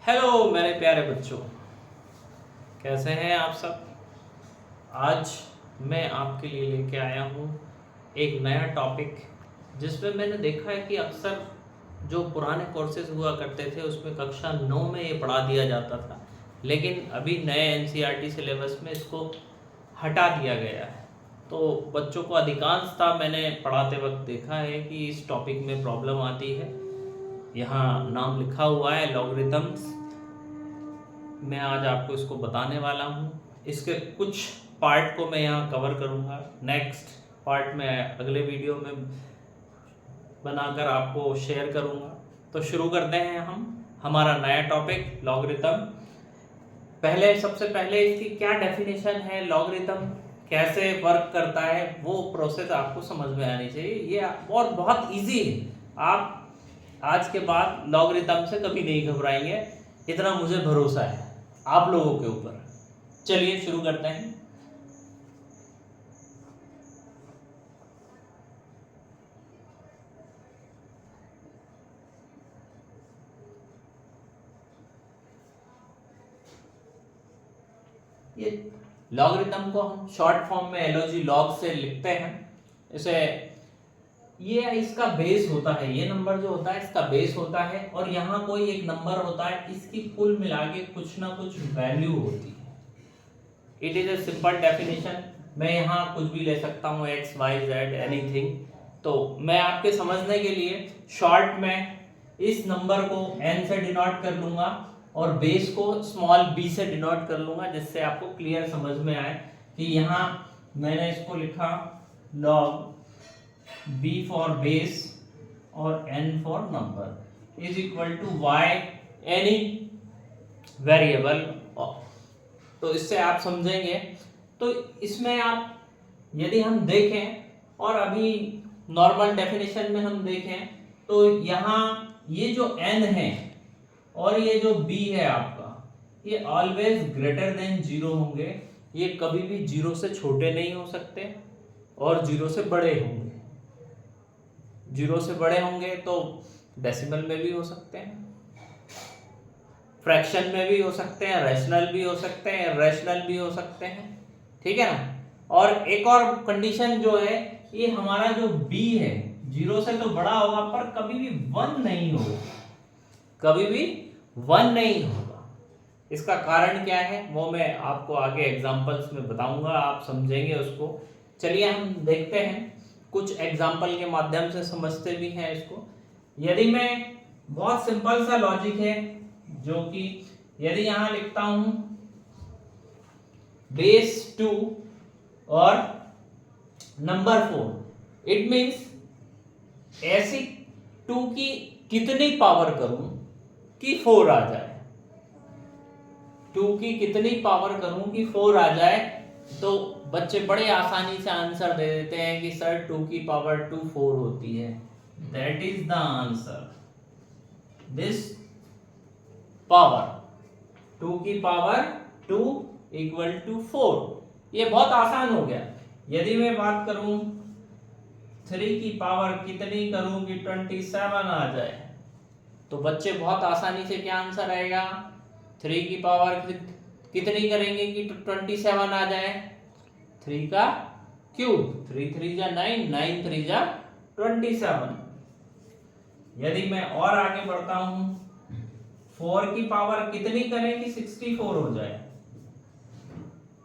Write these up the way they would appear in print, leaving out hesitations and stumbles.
Hello मेरे प्यारे बच्चों, कैसे हैं आप सब। आज मैं आपके लिए लेके आया हूँ एक नया टॉपिक, जिसमें मैंने देखा है कि अक्सर जो पुराने कोर्सेज हुआ करते थे उसमें कक्षा 9 में ये पढ़ा दिया जाता था, लेकिन अभी नए एनसीईआरटी सिलेबस में इसको हटा दिया गया है। तो बच्चों को अधिकांशतः मैंने पढ़ाते वक्त देखा है कि इस टॉपिक में प्रॉब्लम आती है। यहाँ नाम लिखा हुआ है लॉगरिथम्स। मैं आज आपको इसको बताने वाला हूँ। इसके कुछ पार्ट को मैं यहाँ कवर करूँगा, नेक्स्ट पार्ट में अगले वीडियो में बनाकर आपको शेयर करूँगा। तो शुरू करते हैं हम हमारा नया टॉपिक लॉगरिथम। सबसे पहले इसकी क्या डेफिनेशन है, लॉगरिथम कैसे वर्क करता है, वो प्रोसेस आपको समझ में आनी चाहिए। ये और बहुत इजी है, आप आज के बाद लॉगरिथम से कभी नहीं घबराएंगे, इतना मुझे भरोसा है आप लोगों के ऊपर। चलिए शुरू करते हैं। ये लॉगरिथम को हम शॉर्ट फॉर्म में एलओजी लॉग से लिखते हैं। इसे ये इसका बेस होता है, ये नंबर जो होता है इसका बेस होता है, और यहाँ कोई एक नंबर होता है, इसकी कुल मिला के कुछ ना कुछ वैल्यू होती है। It is a simple definition. मैं यहाँ कुछ भी ले सकता हूँ, एक्स वाई जेड एनीथिंग। तो मैं आपके समझने के लिए शॉर्ट में इस नंबर को n से डिनोट कर लूंगा और बेस को स्मॉल b से डिनोट कर लूंगा, जिससे आपको क्लियर समझ में आए कि यहाँ मैंने इसको लिखा log b फॉर बेस और n for number is equal to y any variable. तो इससे आप समझेंगे। तो इसमें आप यदि हम देखें और अभी नॉर्मल डेफिनेशन में हम देखें तो यहाँ ये जो n है और ये जो b है आपका, ये ऑलवेज ग्रेटर देन 0 होंगे। ये कभी भी 0 से छोटे नहीं हो सकते और 0 से बड़े होंगे। 0 से बड़े होंगे तो डेसिमल में भी हो सकते हैं, फ्रैक्शन में भी हो सकते हैं, रैशनल भी हो सकते हैं, रैशनल भी हो सकते हैं, ठीक है ना। और एक और कंडीशन जो है, ये हमारा जो b है 0 से तो बड़ा होगा पर कभी भी 1 नहीं होगा, कभी भी 1 नहीं होगा। इसका कारण क्या है वो मैं आपको आगे एग्जांपल्स में बताऊंगा, आप समझेंगे उसको। चलिए हम देखते हैं, कुछ एग्जांपल के माध्यम से समझते भी हैं इसको। यदि मैं बहुत सिंपल सा लॉजिक है, जो कि यदि यहां लिखता हूं बेस 2 और नंबर 4, इट मींस ऐसी 2 की कितनी पावर करूं कि 4 आ जाए। 2 की कितनी पावर करूं कि 4 आ जाए। तो बच्चे बड़े आसानी से आंसर दे देते हैं कि सर 2 की पावर 2 4 होती है। That is the answer. This power 2 की पावर 2 इक्वल टू 4। ये बहुत आसान हो गया। यदि मैं बात करूं 3 की पावर कितनी करूं कि 27 आ जाए, तो बच्चे बहुत आसानी से क्या आंसर आएगा, 3 की पावर कितनी करेंगे कि 27 आ जाए। 3 का क्यूब, 3 3 जा 9, 9 3 जा 27। यदि मैं और आगे बढ़ता हूं, 4 की पावर कितनी करें कि 64 हो जाए,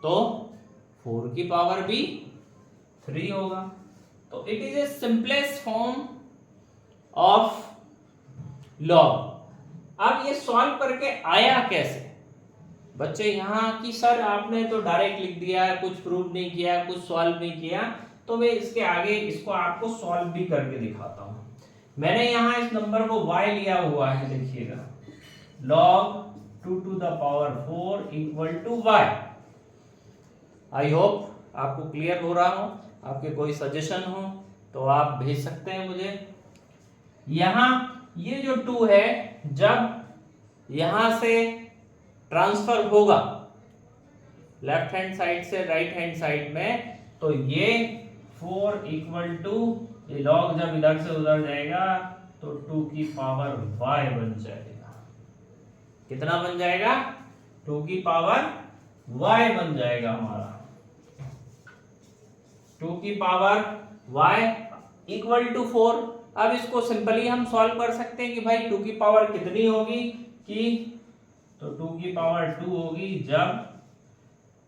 तो 4 की पावर भी 3 होगा। तो it is a simplest form of log. अब ये सॉल्व करके आया कैसे बच्चे, यहाँ की सर आपने तो डायरेक्ट लिख दिया, कुछ प्रूव नहीं किया, कुछ सॉल्व नहीं किया। तो मैं इसके आगे इसको आपको सॉल्व भी करके दिखाता हूं। मैंने यहाँ इस नंबर को y लिया हुआ है, देखिएगा log 2 to the power 4 equal to y। I hope आपको क्लियर हो रहा हो। आपके कोई सजेशन हो तो आप भेज सकते हैं मुझे। यहां ये जो 2 है, जब यहां से ट्रांसफर होगा लेफ्ट हैंड साइड से राइट हैंड साइड में, तो ये 4 इक्वल टू लॉग जब इधर से उधर जाएगा तो 2 की पावर y बन जाएगा। कितना बन जाएगा, 2 की पावर y बन जाएगा हमारा, 2 की पावर y इक्वल टू 4। अब इसको सिंपली हम सॉल्व कर सकते हैं कि भाई 2 की पावर कितनी होगी, कि तो 2 की पावर 2 होगी जब,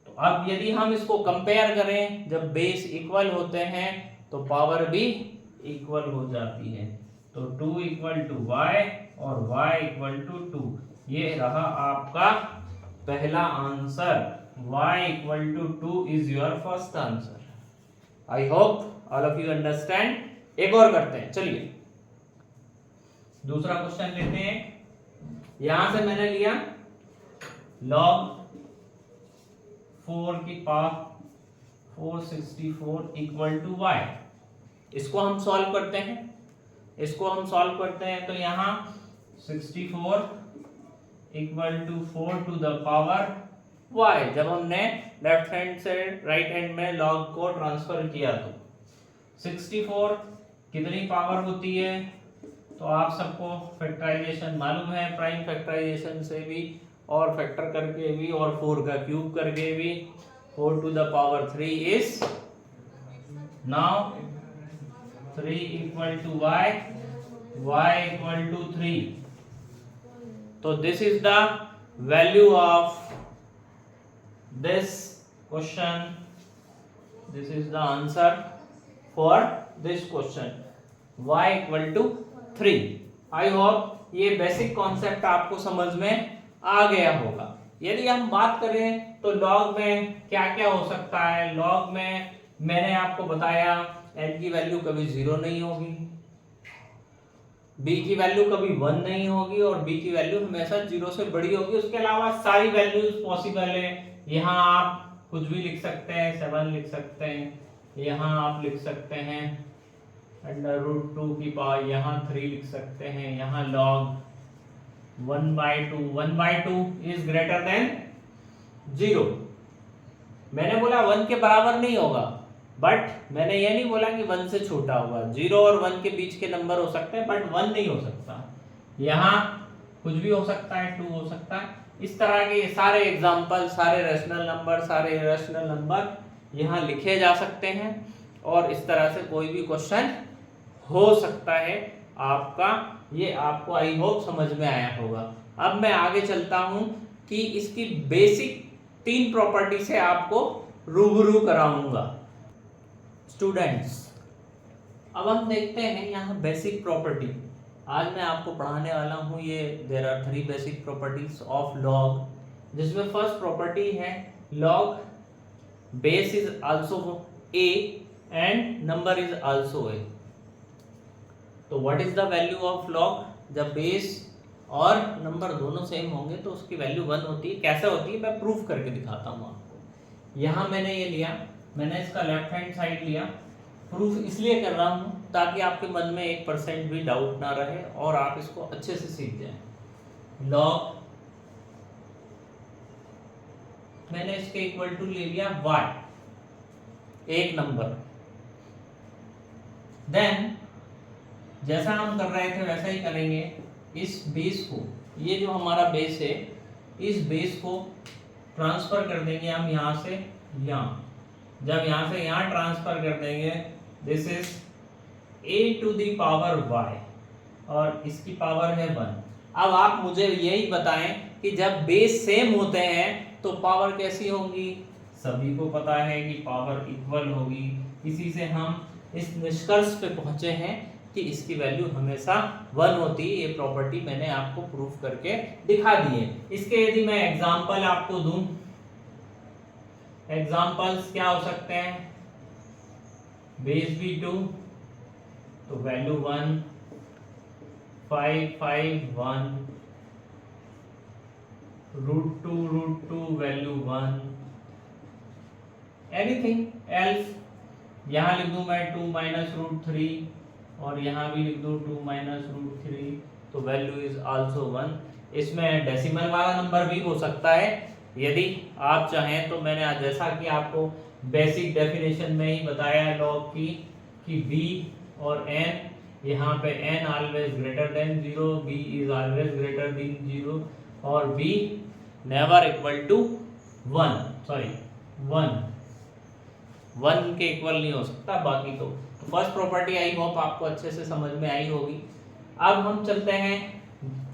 तो अब यदि हम इसको कंपेयर करें, जब बेस इक्वल होते हैं तो पावर भी इक्वल हो जाती है। तो 2 इक्वल टू y और y इक्वल टू 2, ये रहा आपका पहला answer. y equal to 2 is your first answer. I hope all of you understand. एक और करते हैं, चलिए दूसरा क्वेश्चन लेते हैं। यहां से मैंने लिया log 4 की पावर 464 इक्वल टू y। इसको हम सॉल्व करते हैं, तो यहां 64 equal to 4 to the power y। जब हमने लेफ्ट हैंड से राइट हैंड में log को ट्रांसफर किया तो 64 कितनी पावर होती है, तो आप सबको फैक्टराइजेशन मालूम है, प्राइम फैक्टराइजेशन से भी और फैक्टर करके भी और 4 का क्यूब करके भी। 4 to the power 3 is now 3 equal to y, y equal to 3। तो this is the value of this question, this is the answer for this question, y equal to 3। I hope ये basic concept आपको समझ में आ गया होगा। यदि हम बात करें तो log में क्या क्या हो सकता है, log में मैंने आपको बताया n की वैल्यू कभी 0 नहीं होगी, b की वैल्यू कभी 1 नहीं होगी और b की वैल्यू हमेशा 0 से बड़ी होगी। उसके अलावा सारी वैल्यूज पॉसिबल है। यहाँ आप कुछ भी लिख सकते हैं, 7 लिख सकते हैं, यहाँ आप लिख सकते हैं √2 की पावर, यहाँ 3 लिख सकते हैं, यहाँ log 1/2 इज ग्रेटर देन 0। मैंने बोला 1 के बराबर नहीं होगा, बट मैंने ये नहीं बोला कि 1 से छोटा होगा। 0 और 1 के बीच के नंबर हो सकते हैं, बट 1 नहीं हो सकता। यहाँ कुछ भी हो सकता है, 2 हो सकता है। इस तरह के सारे एग्जाम्पल, सारे रैशनल नंबर, सारे इरेशनल नंबर यहाँ लिखे जा सकते हैं और इस तरह से कोई भी क्वेश्चन हो सकता है आपका। ये आपको आई होप समझ में आया होगा। अब मैं आगे चलता हूं कि इसकी बेसिक 3 प्रॉपर्टी से आपको रूबरू कराऊंगा। स्टूडेंट्स, अब हम देखते हैं यहाँ बेसिक प्रॉपर्टी। आज मैं आपको पढ़ाने वाला हूँ ये there are 3 basic properties of log, जिसमें फर्स्ट प्रॉपर्टी है log base is also a and number is also a। तो what is the value of log? जब बेस और नंबर दोनों सेम होंगे तो उसकी वैल्यू 1 होती है। कैसे होती है मैं प्रूफ करके दिखाता हूँ आपको। यहाँ मैंने ये लिया, मैंने इसका लेफ्ट हैंड साइड लिया। प्रूफ इसलिए कर रहा हूँ ताकि आपके मन में 1% भी डाउट ना रहे और आप इसको अच्छे से सीख जाएं। लॉग मैंने इसके इक्वल टू ले लिया y, एक नंबर। देन जैसा हम कर रहे थे वैसा ही करेंगे। इस बेस को, ये जो हमारा बेस है, इस बेस को ट्रांसफर कर देंगे हम यहाँ से यहाँ। जब यहाँ से यहाँ ट्रांसफर कर देंगे, this is a to the power y और इसकी पावर है 1। अब आप मुझे यही बताएं कि जब बेस सेम होते हैं तो पावर कैसी होंगी? सभी को पता है कि पावर इक्वल होगी। इसी से हम इस निष्कर्ष पे पहुंचे हैं कि इसकी वैल्यू हमेशा 1 होती है। ये प्रॉपर्टी मैंने आपको प्रूफ करके दिखा दी है। इसके यदि मैं एग्जांपल आपको दूं, एग्जांपल्स क्या हो सकते हैं? बेस भी 2 तो वैल्यू 1, 5, 5, 1, √2 वैल्यू 1, एनीथिंग एल्स। यहां लिख दूं मैं 2 माइनस √3 और यहां भी लिख दूं 2 माइनस √3, तो वैल्यू इज आल्सो 1। इसमें डेसिमल वाला नंबर भी हो सकता है यदि आप चाहें तो। मैंने आज जैसा कि आपको बेसिक डेफिनेशन में ही बताया लॉग की कि b और n, यहाँ पे n always greater than 0, b is always greater than 0 और b never equal to 1, sorry 1 के इक्वल नहीं हो सकता बाकी तो फर्स्ट प्रॉपर्टी आई होप आपको अच्छे से समझ में आई होगी। अब हम चलते हैं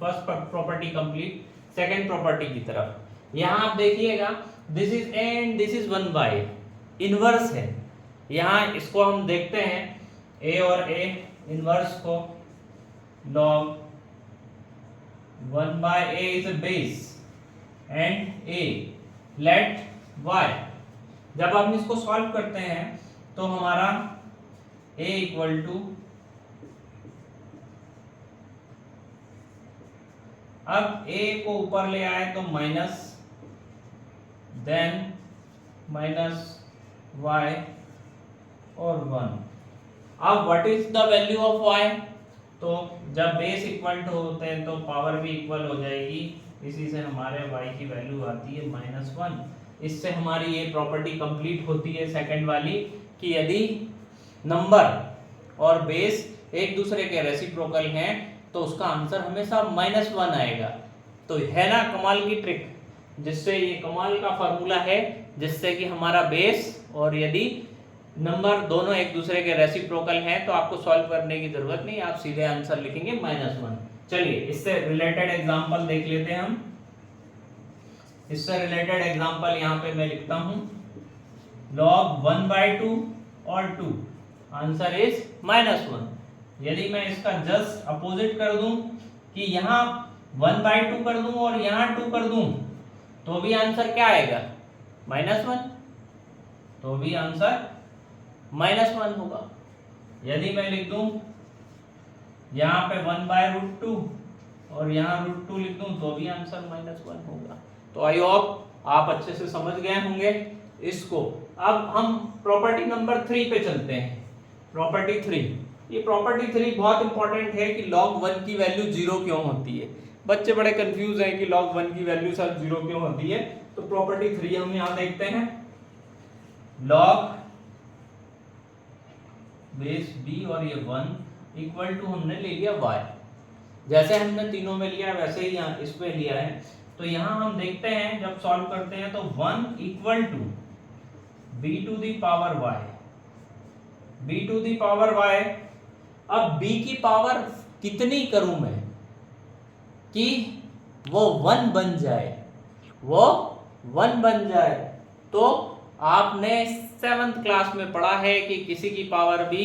first property complete, second property की तरफ। यहाँ आप देखिएगा this is a and this is 1/a, inverse है। यहाँ इसको हम देखते हैं a और a इनवर्स को, log 1/a is a base and a let y। जब हम इसको सॉल्व करते हैं तो हमारा a इक्वल टू, अब a को ऊपर ले आए तो माइनस, देन माइनस y और 1। अब what is the value of y? तो जब बेस इक्वल टू होते हैं तो पावर भी इक्वल हो जाएगी, इसी से हमारे y की वैल्यू आती है -1। इससे हमारी ये प्रॉपर्टी कंप्लीट होती है सेकंड वाली कि यदि नंबर और बेस एक दूसरे के रेसिप्रोकल हैं तो उसका आंसर हमेशा -1 आएगा। तो है ना कमाल की ट्रिक, जिससे ये कमाल का फॉर्मूला है जिससे कि हमारा बेस और यदि नंबर दोनों एक दूसरे के रेसिप्रोकल हैं तो आपको सॉल्व करने की जरूरत नहीं, आप सीधे आंसर लिखेंगे -1। चलिए इससे रिलेटेड एग्जांपल देख लेते हैं हम। इससे रिलेटेड एग्जांपल यहाँ पे मैं लिखता हूँ log 1/2 और 2, आंसर इज -1। यदि मैं इसका जस्ट अपोजिट कर दूं कि यहाँ 1/2 कर दूं और यहाँ 2 कर दूं तो भी आंसर क्या आएगा? -1, तो भी आंसर -1 होगा। यदि मैं लिख दूं यहाँ पे 1/√2 और यहाँ √2 लिख दूं तो भी आंसर -1 होगा। तो आई होप आप अच्छे से समझ गए होंगे इसको। अब हम प्रॉपर्टी नंबर 3 पे चलते हैं। प्रॉपर्टी 3, ये प्रॉपर्टी 3 बहुत इंपॉर्टेंट है कि log 1 की वैल्यू 0 क्यों होती है। बच्चे बड़े कंफ्यूज हैं कि log 1 की वैल्यू सर 0 क्यों होती है। तो प्रॉपर्टी 3 हम यहाँ देखते हैं, log बेस b और ये 1 इक्वल टू हमने ले लिया y, जैसे हमने तीनों में लिया वैसे ही यहाँ इस पे लिया है। तो यहाँ हम देखते हैं जब सॉल्व करते हैं तो 1 equal to b to the power y, b to the power y। अब b की पावर कितनी करूं मैं कि वो 1 बन जाए, वो 1 बन जाए? तो आपने 7th क्लास में पढ़ा है कि किसी की पावर भी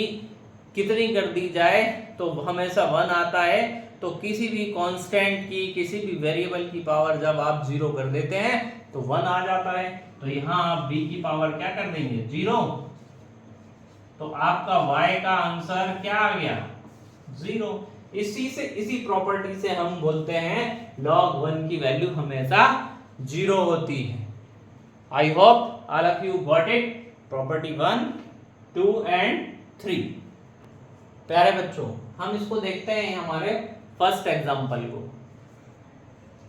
कितनी कर दी जाए तो हमेशा 1 आता है। तो किसी भी कांस्टेंट की, किसी भी वेरिएबल की पावर जब आप 0 कर देते हैं तो 1 आ जाता है। तो यहाँ आप b की पावर क्या कर देंगे? 0। तो आपका y का आंसर क्या आ गया? 0। इसी प्रॉपर्टी से हम बोलते हैं log 1 की वैल्यू हमेशा 0 होती है। आई hope all of you got it. Property 1, 2 and 3। प्यारे बच्चों, हम इसको देखते हैं हमारे फर्स्ट एग्जांपल को।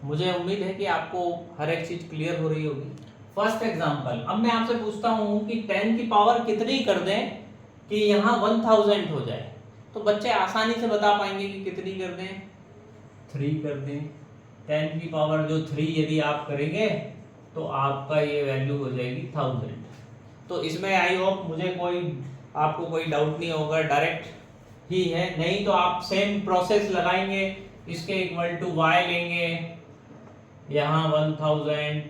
मुझे उम्मीद है कि आपको हर एक चीज क्लियर हो रही होगी। फर्स्ट एग्जांपल, अब मैं आपसे पूछता हूं कि 10 की पावर कितनी कर दें कि यहाँ 1000 हो जाए। तो बच्चे आसानी से बता पाएंगे कि कितनी कर दें? 3 कर दें। 10 की पावर जो 3 यदि आप करेंगे तो आपका ये वैल्यू हो जाएगी 1000। तो इसमें आई होप मुझे आपको कोई डाउट नहीं होगा, डायरेक्ट ही है। नहीं तो आप सेम प्रोसेस लगाएंगे, इसके इक्वल टू y लेंगे, यहाँ 1000,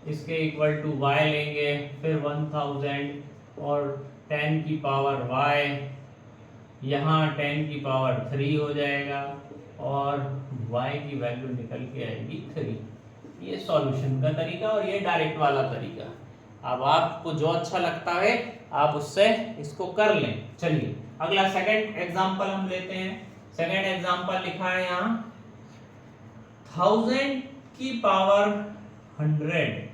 इसके इक्वल टू y लेंगे, फिर 1000 और 10 की पावर y, यहाँ 10 की पावर 3 हो जाएगा और y की वैल्यू निकल के आएगी 3। ये सॉल्यूशन का तरीका और ये डायरेक्ट वाला तरीका। अब आपको जो अच्छा लगता है आप उससे इसको कर लें। चलिए अगला सेकंड एग्जांपल हम लेते हैं। सेकंड एग्जांपल लिखा है यहाँ 1000 की पावर 100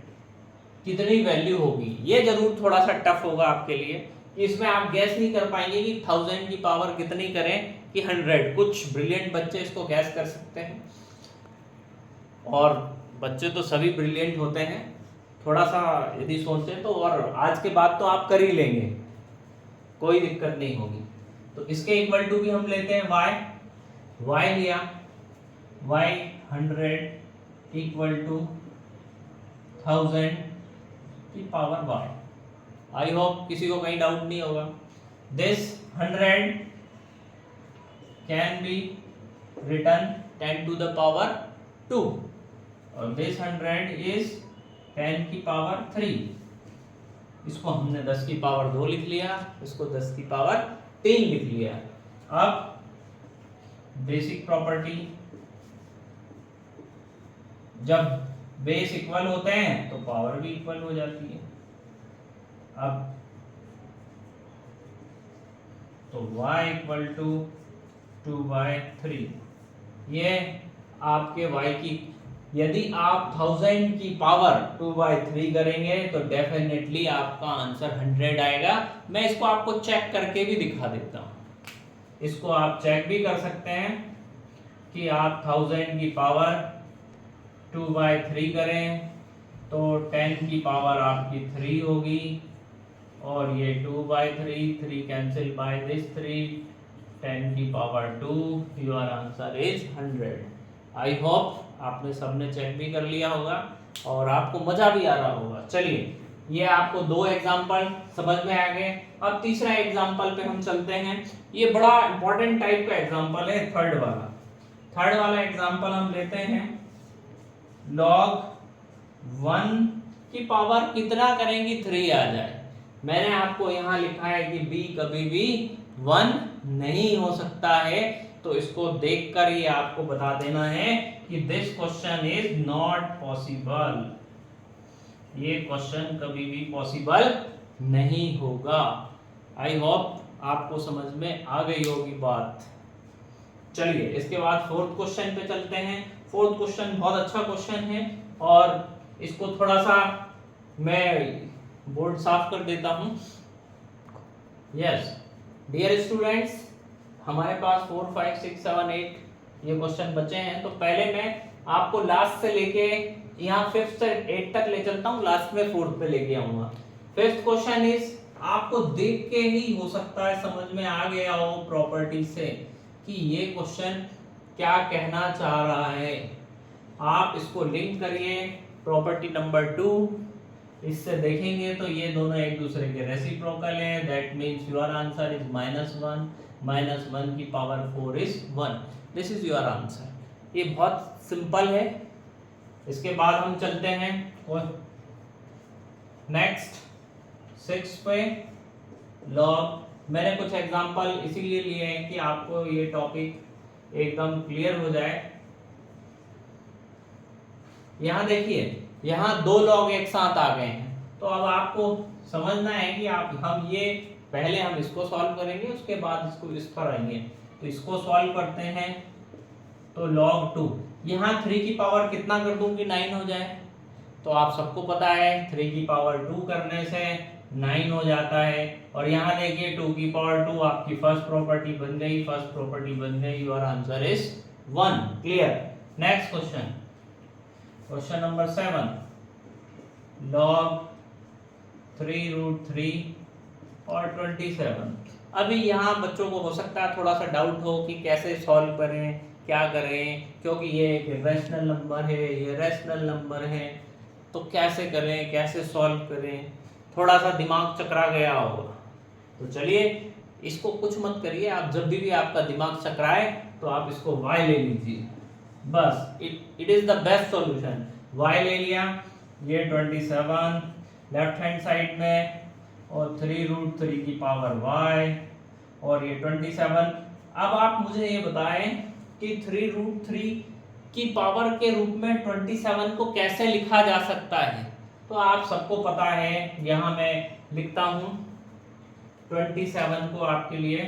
कितनी वैल्यू होगी। ये जरूर थोड़ा सा टफ होगा आपके लिए, इसमें आप गैस नहीं कर पाएंगे कि 1000 की पावर कितनी करें कि 100। कुछ ब्रिलियंट बच्चे इसको गैस कर सकते हैं और बच्चे तो सभी ब्रिलियंट होते हैं, थोड़ा सा यदि सोचें तो, और आज के बाद तो आप कर ही लेंगे, कोई दिक्कत नहीं होगी। तो इसके इक्वल टू भी हम लेते हैं y लिया, y 100 इक्वल टू 1000 की पावर y। आई होप किसी को कहीं डाउट नहीं होगा। This 100 can be written 10 to the power 2 और दिस 100 इज 10 की पावर 3। इसको हमने 10 की पावर 2 लिख लिया, इसको 10 की पावर 3 लिख लिया। अब बेसिक प्रॉपर्टी, जब बेस इक्वल होते हैं तो पावर भी इक्वल हो जाती है। अब तो y इक्वल टू 2/3, ये आपके y की, यदि आप 1000 की पावर 2/3 करेंगे तो डेफिनेटली आपका आंसर 100 आएगा। मैं इसको आपको चेक करके भी दिखा देता हूं। इसको आप चेक भी कर सकते हैं कि आप 1000 की पावर 2/3 करें तो 10 की पावर आपकी 3 होगी और ये 2/3, 3 कैंसिल बाय दिस 3, 10 की power 2, your answer is 100। I hope आपने सबने चेक भी कर लिया होगा और आपको मजा भी आ रहा होगा। चलिए, ये आपको 2 एग्जांपल समझ में आ गए। अब तीसरा एग्जांपल पे हम चलते हैं। ये बड़ा इंपॉर्टेंट टाइप का एग्जांपल है, थर्ड वाला एग्जांपल हम लेते हैं। log 1 की पावर कितना करेंगे 3 आ जाए। मैंने आपको यहाँ लिखा है कि b कभी भी 1 नहीं हो सकता है, तो इसको देखकर ये आपको बता देना है कि this question is not possible. ये क्वेश्चन कभी भी पॉसिबल नहीं होगा। आई होप आपको समझ में आ गई होगी बात। चलिए, इसके बाद फोर्थ क्वेश्चन पे चलते हैं। फोर्थ क्वेश्चन बहुत अच्छा क्वेश्चन है और इसको थोड़ा सा मैं बोर्ड साफ कर देता हूं। यस डियर स्टूडेंट्स, हमारे पास 4, 5, 6, 7, 8 ये क्वेश्चन बचे हैं। तो पहले मैं आपको लास्ट से लेके यहाँ 5th से 8 तक ले चलता हूँ, लास्ट में 4th पे लेके आऊंगा। 5th क्वेश्चन इज, आपको देख के ही हो सकता है समझ में आ गया हो प्रॉपर्टी से कि ये क्वेश्चन क्या कहना चाह रहा है। आप इसको लिंक करिए प्रॉपर्टी नंबर 2, इससे देखेंगे तो ये दोनों एक दूसरे के रेसिप्रोकल हैं। That means your answer is -1, -1 की power 4 is 1। This is your answer. ये बहुत सिंपल है। इसके बाद हम चलते हैं नेक्स्ट 6 पे। लॉग, मैंने कुछ एग्जांपल इसीलिए लिए हैं कि आपको ये टॉपिक एकदम क्लियर हो जाए। यहाँ देखिए, यहाँ 2 लॉग एक साथ आ गए हैं, तो अब आपको समझना है कि हम ये पहले हम इसको सॉल्व करेंगे, उसके बाद इसको इस पर आएंगे। तो इसको सॉल्व करते हैं तो log 2, यहाँ 3 की पावर कितना कर दूं कि 9 हो जाए। तो आप सबको पता है 3 की पावर 2 करने से 9 हो जाता है। और यहाँ देखिए 2 की पावर 2 आपकी फर्स्ट प्रॉपर्टी बन गई, फर्स्ट प्रॉपर्टी बन गई। Your answer is 1। Clear. Next question, question number 7, log 3√3 और 27। अभी यहाँ बच्चों को हो सकता है थोड़ा सा डाउट हो कि कैसे सॉल्व करें, क्या करें, क्योंकि ये एक रैशनल नंबर है, ये रैशनल नंबर है, तो कैसे करें, कैसे सॉल्व करें, थोड़ा सा दिमाग चकरा गया होगा। तो चलिए, इसको कुछ मत करिए, आप जब भी आपका दिमाग चकराए तो आप इसको y ले लीजिए, बस it is the best solution. y ले लिया, ये 27 लेफ्ट हैंड साइड में और 3√3 की पावर y और ये 27। अब आप मुझे ये बताएं कि 3√3 की पावर के रूप में 27 को कैसे लिखा जा सकता है। तो आप सबको पता है, यहाँ मैं लिखता हूँ 27 को आपके लिए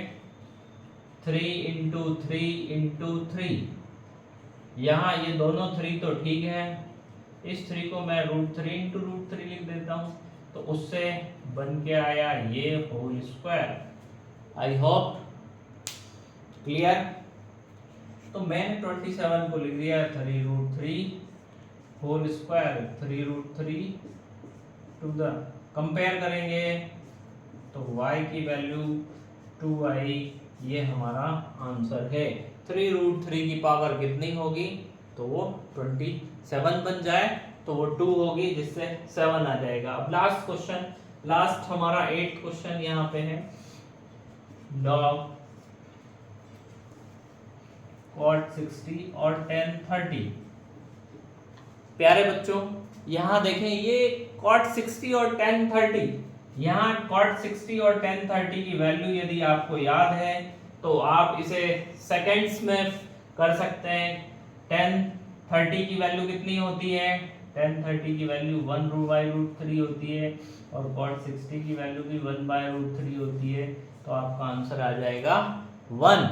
3 × 3 × 3। यहाँ ये दोनों 3 तो ठीक है, इस 3 को मैं √3 × √3 लिख देता हूँ, तो उससे बन के आया ये whole square. I hope clear. तो मैंने 27 को लिख दिया 3√3 whole square, 3√3 to the, compare करेंगे तो y की वैल्यू 2i, ये हमारा आंसर है। 3√3 की पावर कितनी होगी, तो वो 27 बन जाए तो वो 2 होगी, जिससे 7 आ जाएगा। अब लास्ट क्वेश्चन, लास्ट हमारा 8th क्वेश्चन यहाँ पे है, log cot 60 और tan 30। प्यारे बच्चों यहाँ देखें, ये cot 60 और tan 30, यहाँ cot 60 और tan 30 की वैल्यू यदि आपको याद है तो आप इसे सेकेंड्स में कर सकते हैं। tan 30 की वैल्यू कितनी होती है? tan 30 की वैल्यू 1/√3 होती है और cot 60 की वैल्यू भी 1/√3 होती है, तो आपका आंसर आ जाएगा 1।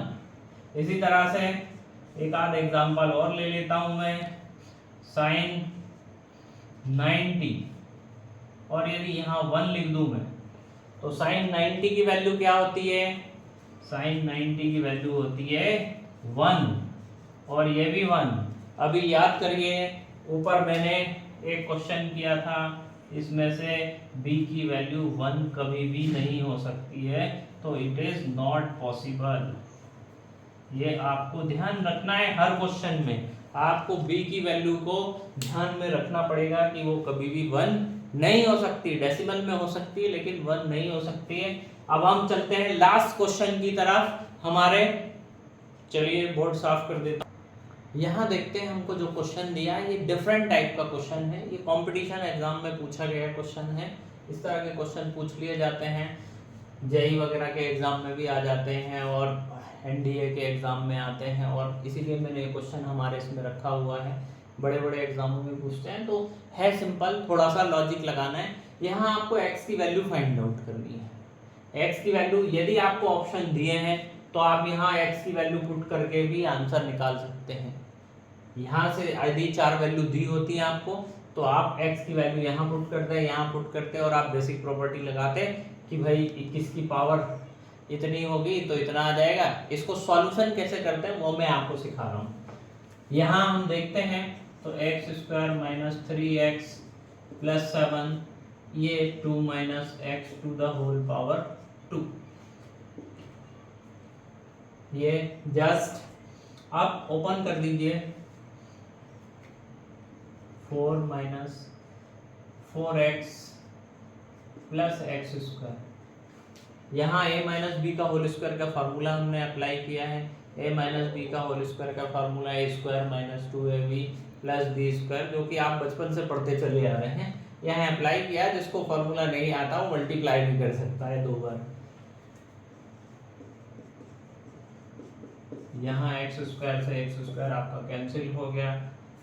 इसी तरह से एक आध एग्जांपल और ले लेता हूं मैं, sin 90, और यदि यहाँ 1 लिख दूं मैं तो sin 90 की वैल्यू क्या होती है? sin 90 की वैल्यू होती है 1 और ये भी 1। अभी याद करिए, ऊपर मैंने एक क्वेश्चन किया था, इसमें से b की वैल्यू 1 कभी भी नहीं हो सकती है, तो इट इज नॉट पॉसिबल। ये आपको ध्यान रखना है, हर क्वेश्चन में आपको b की वैल्यू को ध्यान में रखना पड़ेगा कि वो कभी भी 1 नहीं हो सकती। डेसिमल में हो सकती है लेकिन 1 नहीं हो सकती है। अब हम चलते हैं लास्ट क्वेश्चन की तरफ हमारे। चलिए बोर्ड साफ कर देता हूं। यहाँ देखते हैं हमको जो क्वेश्चन दिया है, ये डिफरेंट टाइप का क्वेश्चन है, ये कंपटीशन एग्जाम में पूछा गया क्वेश्चन है। इस तरह के क्वेश्चन पूछ लिए जाते हैं, जेईई वगैरह के एग्जाम में भी आ जाते हैं और एनडीए के एग्जाम में आते हैं, और इसीलिए मैंने ये क्वेश्चन हमारे इसमें रखा हुआ है। बड़े बड़े एग्जामों में पूछते हैं, तो है सिंपल, थोड़ा सा लॉजिक लगाना है। यहाँ आपको x की वैल्यू फाइंड आउट करनी है। x की वैल्यू यदि आपको ऑप्शन दिए हैं तो आप यहाँ x की वैल्यू पुट करके भी आंसर निकाल सकते हैं। यहाँ से यदि 4 वैल्यू दी होती है आपको तो आप x की वैल्यू यहाँ पुट करते, यहाँ पुट करते और आप बेसिक प्रॉपर्टी लगाते कि भाई 21 की पावर इतनी होगी तो इतना आ जाएगा। इसको सॉल्यूशन कैसे करते हैं वो मैं आपको सिखा रहा हूँ। यहाँ हम देखते हैं तो x² - 3x + 7, ये 2 - x⁴ 2, ये जस्ट आप ओपन कर दीजिए। 4 - 4x + x², यहाँ a - b का होल स्क्वायर का फार्मूला हमने अप्लाई किया है। a - b का होल स्क्वायर का फार्मूला a² - 2ab + b², जो कि आप बचपन से पढ़ते चले आ रहे हैं, यहाँ अप्लाई किया। जिसको फार्मूला नहीं आता वो मल्टीप्लाई भी कर सकता है 2 बार। यहाँ x² से x² आपका कैंसिल हो गया,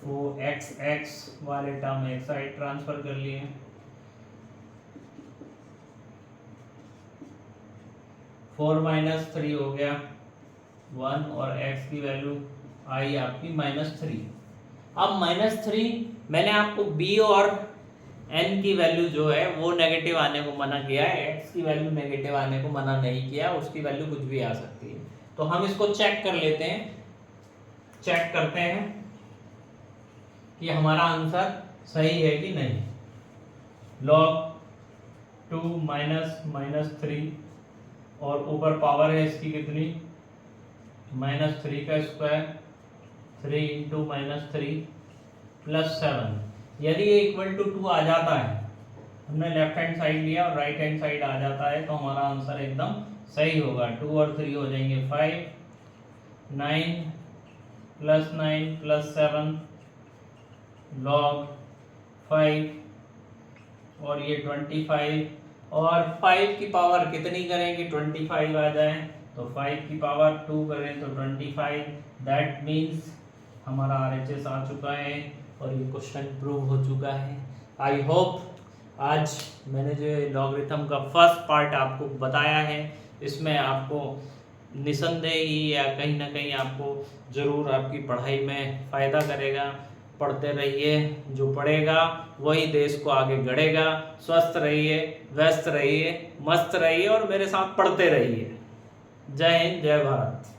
वो x वाले टर्म एक साइड ट्रांसफर कर लिए। फोर माइनस 3 हो गया 1 और x की वैल्यू आई आपकी -3। अब -3 मैंने आपको b और n की वैल्यू जो है वो नेगेटिव आने को मना किया है, x की वैल्यू नेगेटिव आने को मना नहीं किया, उसकी वैल्यू कुछ भी आ सकती है। तो हम इसको चेक कर लेते हैं, चेक करते हैं कि हमारा आंसर सही है कि नहीं। log 2 - -3 और ऊपर पावर है इसकी कितनी, -3 का स्क्वायर, 3 × -3 + 7। यदि ये = 2 आ जाता है, हमने लेफ्ट हैंड साइड लिया और राइट हैंड साइड आ जाता है, तो हमारा आंसर एकदम सही होगा। 2 और 3 हो जाएंगे 5, 9 + 9 + 7 log 5 और ये 25, और 5 की पावर कितनी करें कि 25 आ जाए, तो 5 की पावर 2 करें तो 25। दैट मीन्स हमारा RHS आ चुका है और ये क्वेश्चन प्रूव हो चुका है। आई होप आज मैंने जो लॉगरिथम का फर्स्ट पार्ट आपको बताया है, इसमें आपको निसंदेह ही या कहीं ना कहीं आपको ज़रूर आपकी पढ़ाई में फ़ायदा करेगा। पढ़ते रहिए, जो पढ़ेगा वही देश को आगे गढ़ेगा। स्वस्थ रहिए, व्यस्त रहिए, मस्त रहिए और मेरे साथ पढ़ते रहिए। जय हिंद, जय भारत।